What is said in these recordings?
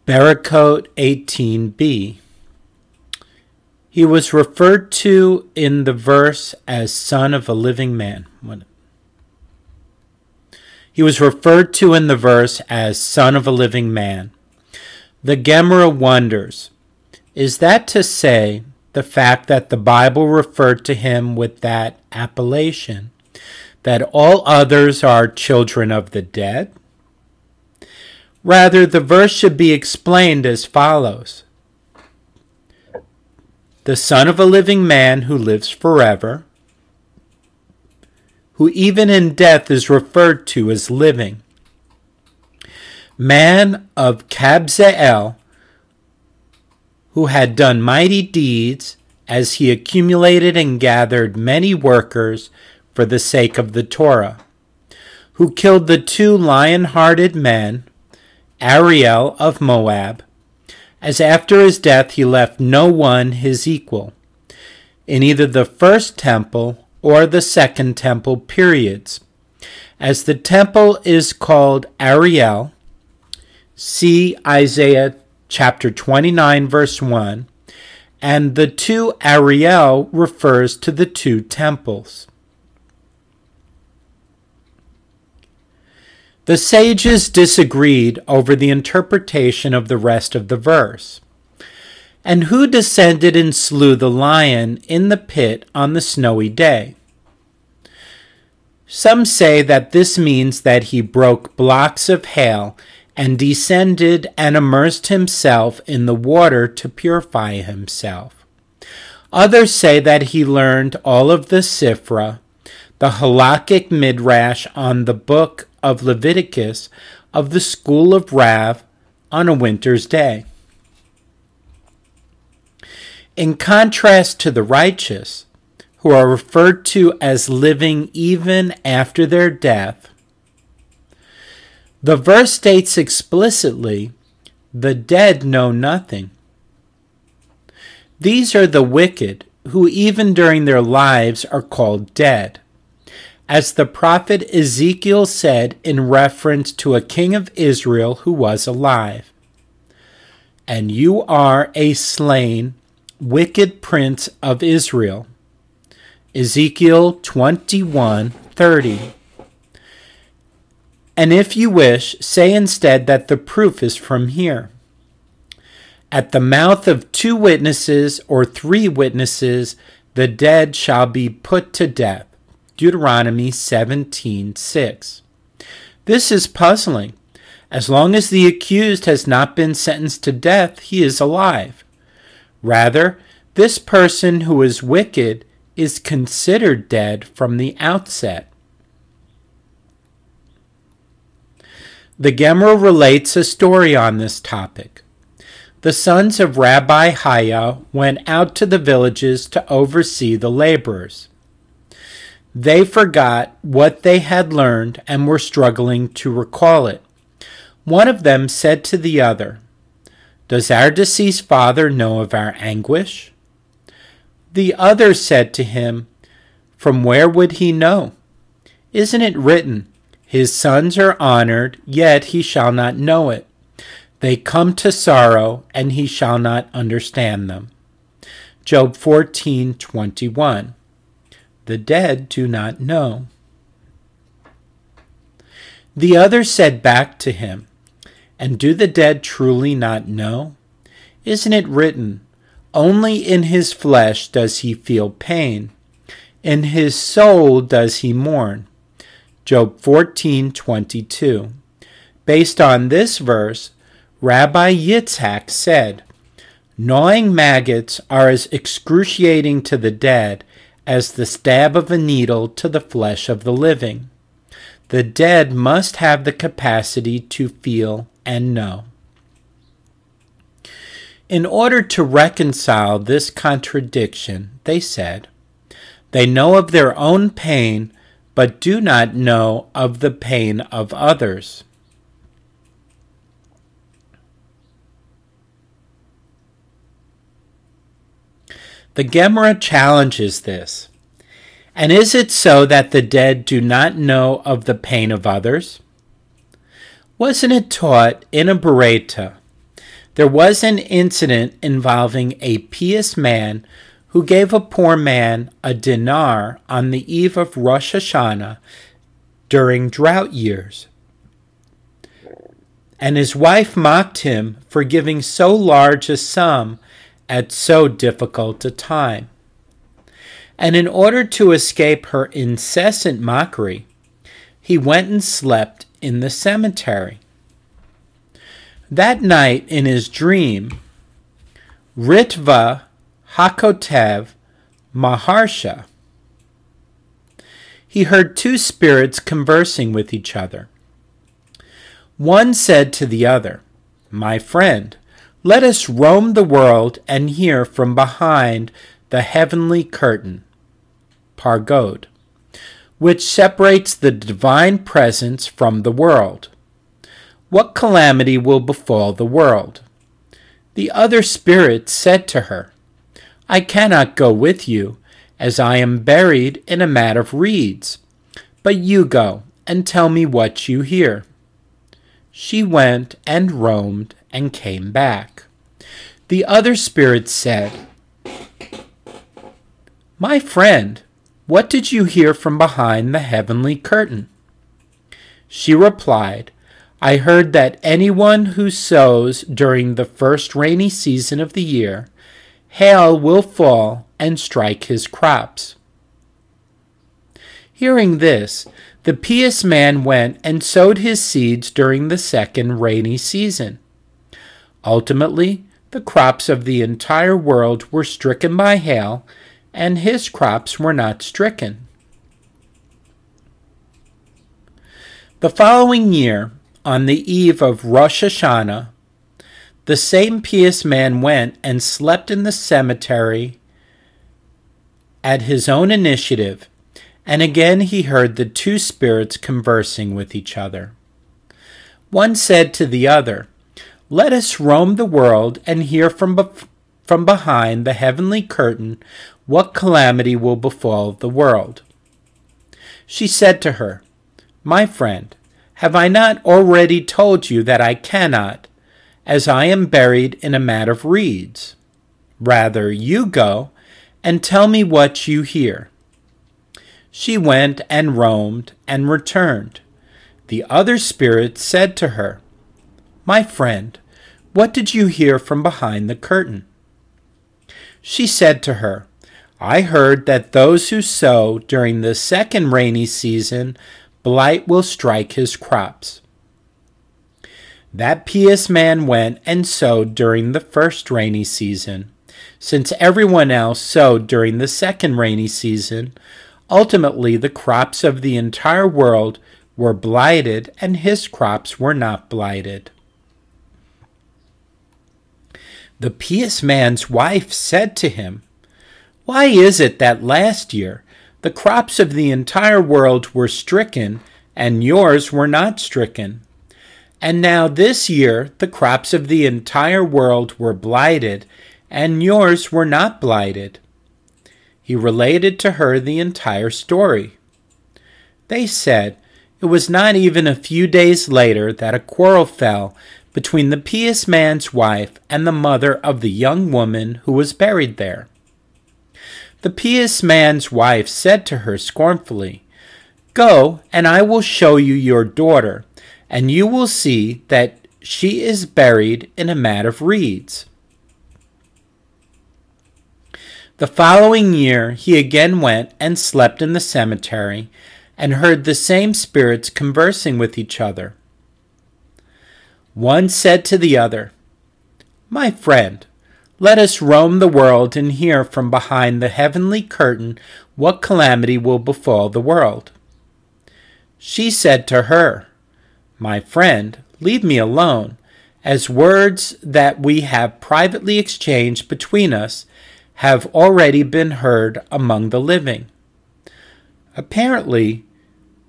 Berakhot 18b. He was referred to in the verse as son of a living man. He was referred to in the verse as son of a living man. The Gemara wonders, is that to say the fact that the Bible referred to him with that appellation, that all others are children of the dead? Rather, the verse should be explained as follows. The son of a living man who lives forever, who even in death is referred to as living. Man of Kabzeel, who had done mighty deeds as he accumulated and gathered many workers for the sake of the Torah, who killed the two lion-hearted men, Ariel of Moab, as after his death he left no one his equal, in either the first temple or the second temple periods. As the temple is called Ariel, see Isaiah chapter 29 verse 1, and the two Ariel refers to the two temples. The sages disagreed over the interpretation of the rest of the verse. And who descended and slew the lion in the pit on the snowy day? Some say that this means that he broke blocks of hail and descended and immersed himself in the water to purify himself. Others say that he learned all of the Sifra, the halakhic midrash on the book of Leviticus of the school of Rav on a winter's day. In contrast to the righteous, who are referred to as living even after their death, the verse states explicitly, the dead know nothing. These are the wicked, who even during their lives are called dead. As the prophet Ezekiel said in reference to a king of Israel who was alive, and you are a slain, wicked prince of Israel. Ezekiel 21:30. And if you wish, say instead that the proof is from here. At the mouth of two witnesses or three witnesses, the dead shall be put to death. Deuteronomy 17:6. This is puzzling. As long as the accused has not been sentenced to death, he is alive. Rather, this person who is wicked is considered dead from the outset. The Gemara relates a story on this topic. The sons of Rabbi Haya went out to the villages to oversee the laborers. They forgot what they had learned and were struggling to recall it. One of them said to the other, "Does our deceased father know of our anguish?" The other said to him, "From where would he know? Isn't it written, 'His sons are honored, yet he shall not know it. They come to sorrow, and he shall not understand them.'" Job 14:21. The dead do not know. The other said back to him, "And do the dead truly not know? Isn't it written, 'Only in his flesh does he feel pain. In his soul does he mourn'?" Job 14:22. Based on this verse, Rabbi Yitzhak said, "Gnawing maggots are as excruciating to the dead as the stab of a needle to the flesh of the living. The dead must have the capacity to feel and know." In order to reconcile this contradiction, they said, they know of their own pain, but do not know of the pain of others. The Gemara challenges this. And is it so that the dead do not know of the pain of others? Wasn't it taught in a Bereta There was an incident involving a pious man who gave a poor man a dinar on the eve of Rosh Hashanah during drought years. And his wife mocked him for giving so large a sum at so difficult a time. And in order to escape her incessant mockery, he went and slept in the cemetery. That night in his dream, Ritva Hakotev Maharsha, he heard two spirits conversing with each other. One said to the other, "My friend, let us roam the world and hear from behind the heavenly curtain, Pargod, which separates the divine presence from the world. What calamity will befall the world?" The other spirit said to her, "I cannot go with you, as I am buried in a mat of reeds, but you go and tell me what you hear." She went and roamed and came back. The other spirit said, "My friend, what did you hear from behind the heavenly curtain?" She replied, "I heard that anyone who sows during the first rainy season of the year, hail will fall and strike his crops." Hearing this, the pious man went and sowed his seeds during the second rainy season. Ultimately, the crops of the entire world were stricken by hail, and his crops were not stricken. The following year, on the eve of Rosh Hashanah, the same pious man went and slept in the cemetery at his own initiative, and again he heard the two spirits conversing with each other. One said to the other, "Let us roam the world and hear from behind the heavenly curtain what calamity will befall the world." She said to her, "My friend, have I not already told you that I cannot, as I am buried in a mat of reeds? Rather, you go and tell me what you hear." She went and roamed and returned. The other spirit said to her, "My friend, what did you hear from behind the curtain?" She said to her, "I heard that those who sow during the second rainy season, blight will strike his crops." That pious man went and sowed during the first rainy season. Since everyone else sowed during the second rainy season, ultimately the crops of the entire world were blighted, and his crops were not blighted. The pious man's wife said to him, "Why is it that last year the crops of the entire world were stricken, and yours were not stricken? And now this year the crops of the entire world were blighted, and yours were not blighted?" He related to her the entire story. They said, it was not even a few days later that a quarrel fell between the pious man's wife and the mother of the young woman who was buried there. The pious man's wife said to her scornfully, "Go, and I will show you your daughter, and you will see that she is buried in a mat of reeds." The following year he again went and slept in the cemetery, and heard the same spirits conversing with each other. One said to the other, "My friend, let us roam the world and hear from behind the heavenly curtain what calamity will befall the world." She said to her, "My friend, leave me alone, as words that we have privately exchanged between us have already been heard among the living. Apparently,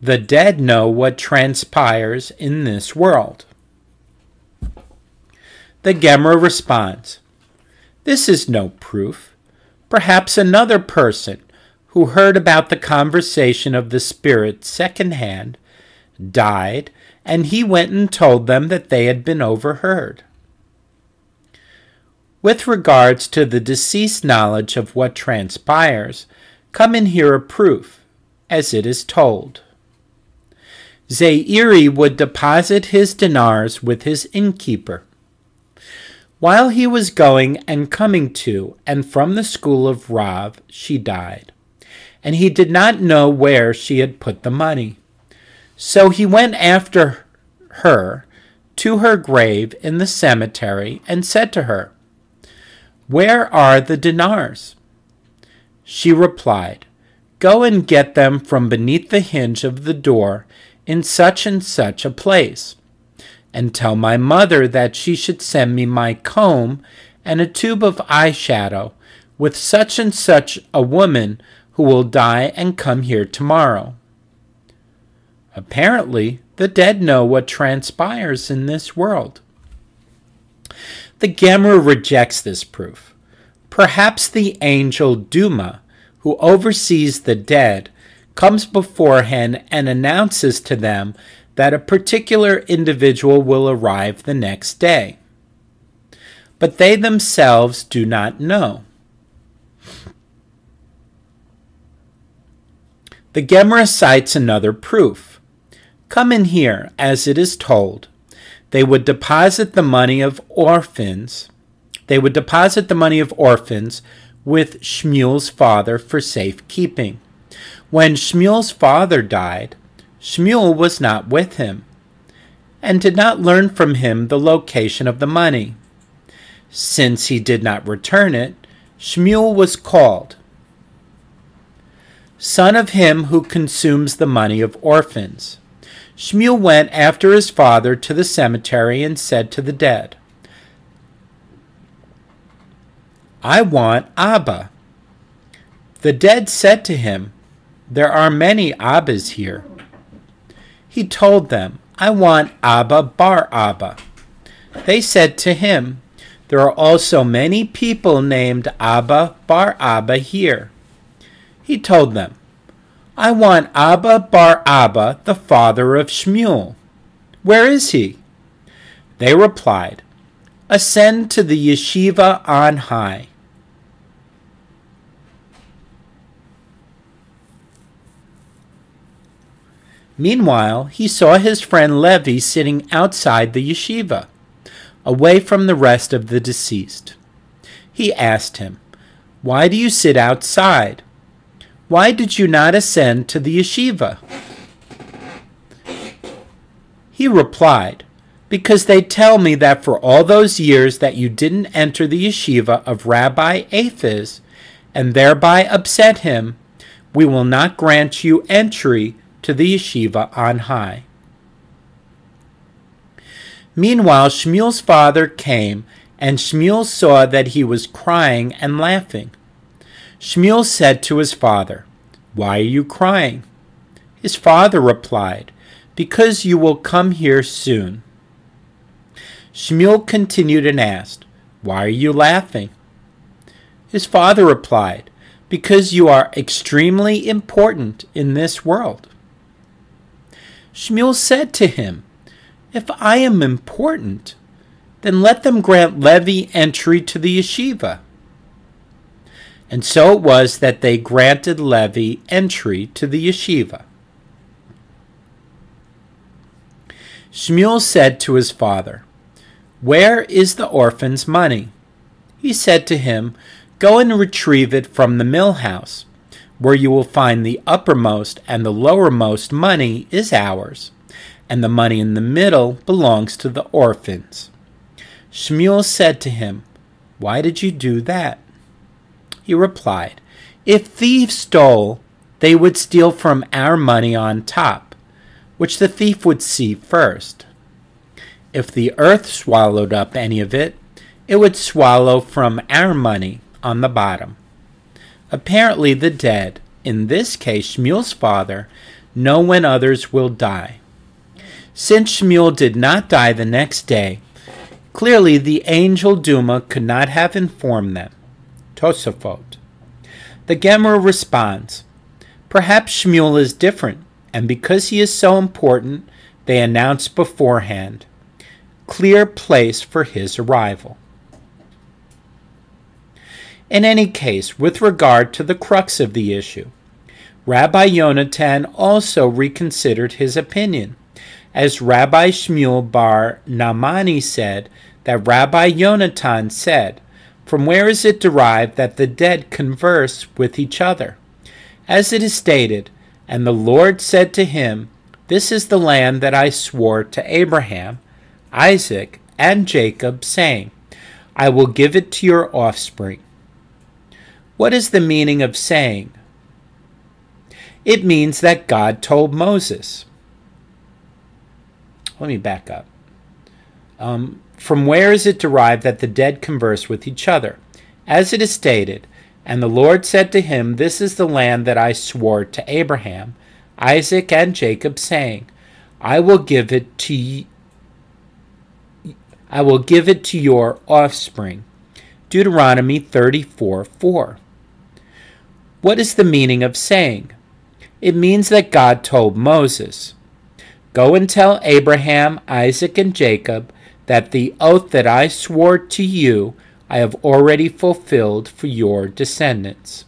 the dead know what transpires in this world." The Gemara responds, "This is no proof. Perhaps another person who heard about the conversation of the spirit secondhand died, and he went and told them that they had been overheard." With regards to the deceased's knowledge of what transpires, come and hear a proof, as it is told. Zairi would deposit his dinars with his innkeeper. While he was going and coming to and from the school of Rav, she died, and he did not know where she had put the money. So he went after her to her grave in the cemetery and said to her, "Where are the dinars?" She replied, "Go and get them from beneath the hinge of the door in such and such a place, and tell my mother that she should send me my comb and a tube of eyeshadow with such and such a woman who will die and come here tomorrow." Apparently, the dead know what transpires in this world. The Gemara rejects this proof. Perhaps the angel Duma, who oversees the dead, comes beforehand and announces to them that a particular individual will arrive the next day. But they themselves do not know. The Gemara cites another proof. Come in here, as it is told. They would deposit the money of orphans. They would deposit the money of orphans with Shmuel's father for safekeeping. When Shmuel's father died, Shmuel was not with him, and did not learn from him the location of the money. Since he did not return it, Shmuel was called son of him who consumes the money of orphans. Shmuel went after his father to the cemetery and said to the dead, "I want Abba." The dead said to him, "There are many Abbas here." He told them, "I want Abba Bar Abba." They said to him, "There are also many people named Abba Bar Abba here." He told them, "I want Abba Bar Abba, the father of Shmuel. Where is he?" They replied, "Ascend to the yeshiva on high." Meanwhile, he saw his friend Levi sitting outside the yeshiva, away from the rest of the deceased. He asked him, "Why do you sit outside? Why did you not ascend to the yeshiva?" He replied, "Because they tell me that for all those years that you didn't enter the yeshiva of Rabbi Aphiz, and thereby upset him, we will not grant you entry to the yeshiva on high." Meanwhile, Shmuel's father came, and Shmuel saw that he was crying and laughing. Shmuel said to his father, "Why are you crying?" His father replied, "Because you will come here soon." Shmuel continued and asked, "Why are you laughing?" His father replied, "Because you are extremely important in this world." Shmuel said to him, "If I am important, then let them grant Levi entry to the yeshiva." And so it was that they granted Levi entry to the yeshiva. Shmuel said to his father, "Where is the orphan's money?" He said to him, "Go and retrieve it from the mill house, where you will find the uppermost and the lowermost money is ours, and the money in the middle belongs to the orphans." Shmuel said to him, "Why did you do that?" He replied, "If thieves stole, they would steal from our money on top, which the thief would see first. If the earth swallowed up any of it, it would swallow from our money on the bottom." Apparently the dead, in this case Shmuel's father, know when others will die. Since Shmuel did not die the next day, clearly the angel Duma could not have informed them. Tosafot. The Gemara responds, "Perhaps Shmuel is different, and because he is so important, they announce beforehand. Clear place for his arrival." In any case, with regard to the crux of the issue, Rabbi Yonatan also reconsidered his opinion, as Rabbi Shmuel bar Naamani said that Rabbi Yonatan said, "From where is it derived that the dead converse with each other? As it is stated, and the Lord said to him, This is the land that I swore to Abraham, Isaac, and Jacob, saying, I will give it to your offspring." What is the meaning of saying? It means that God told Moses. Let me back up. From where is it derived that the dead converse with each other? As it is stated, and the Lord said to him, This is the land that I swore to Abraham, Isaac, and Jacob, saying, I will give it to your offspring. Deuteronomy 34:4. What is the meaning of saying? It means that God told Moses, Go and tell Abraham, Isaac, and Jacob that the oath that I swore to you I have already fulfilled for your descendants.